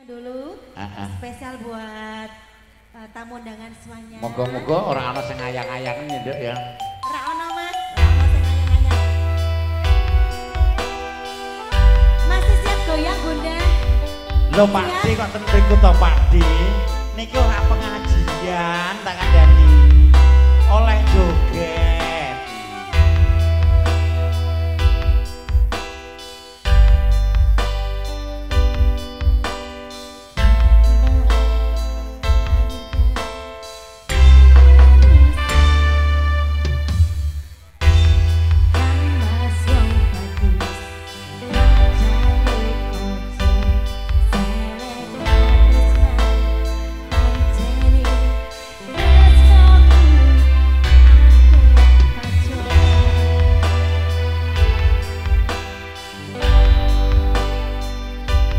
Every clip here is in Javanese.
Dulu spesial buat tamu undangan semuanya. Moga-moga orang ana sing ayang-ayang nyenduk ya. Ora ono Mas, ora ono sing ayang-ayang. Masih siap goyang Bunda? Lho Pak Di kok tentu ikut to Pak Di. Niki ora pengajian tak kandhani. Oleh joget.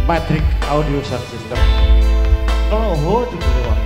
Matrix Audio Sound System. Kalau ho dibeli wong.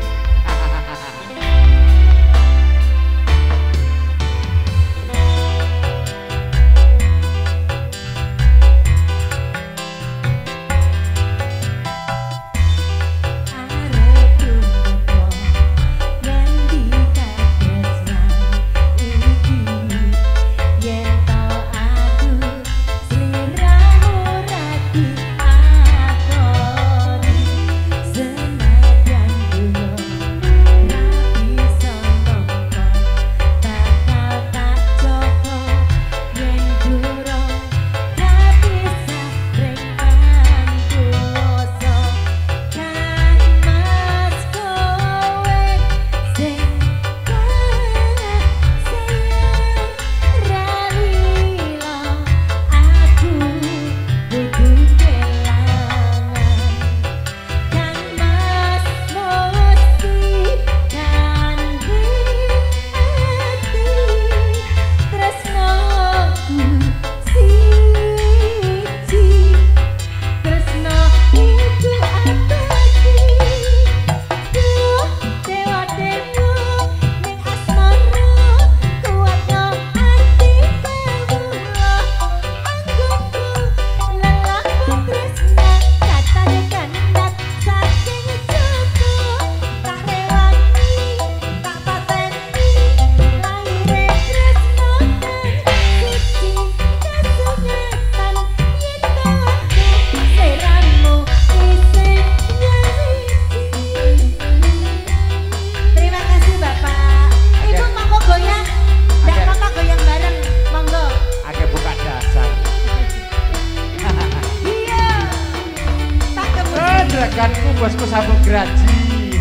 Juraganku bosku sambung graji.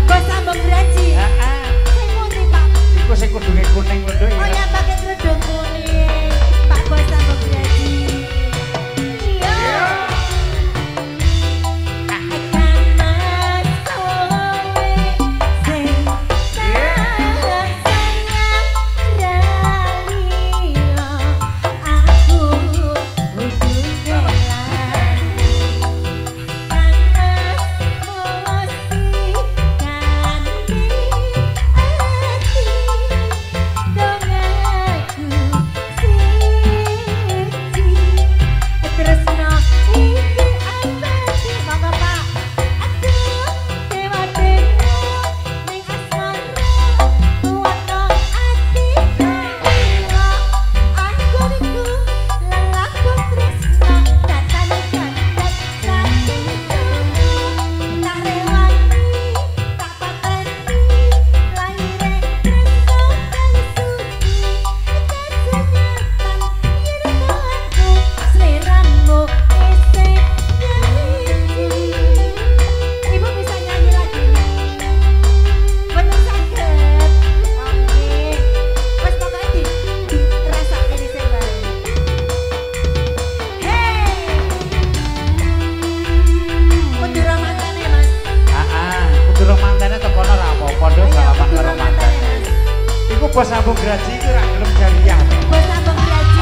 Bos sambung graji? Sing putih Pak? Iku sing kudunge kuning lho. Oh ya pakai kerudung kuning. Pak bos sambung graji. Iya. Bos sambung graji itu rak gelem jariah. Bos sambung graji.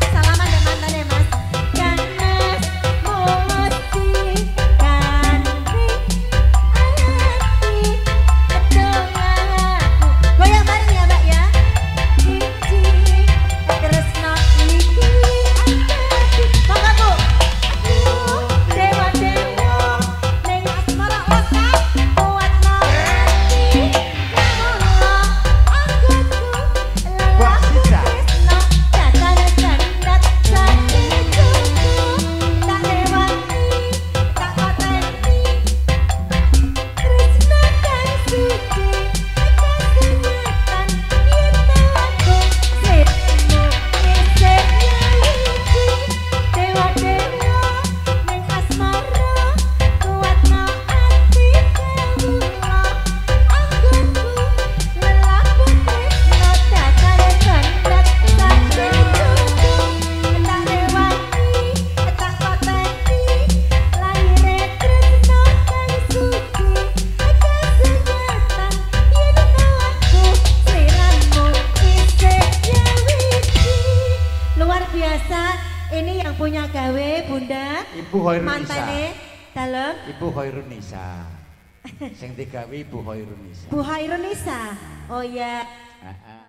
Salaman dan mantannya Mas. biasa ini yang punya gawe Bunda. Ibu Hoirunisa. Mantane dalem. Ibu Hoirunisa. Sing digawe Ibu Hoirunisa. Bu Hairunisa. Oh ya. Heeh.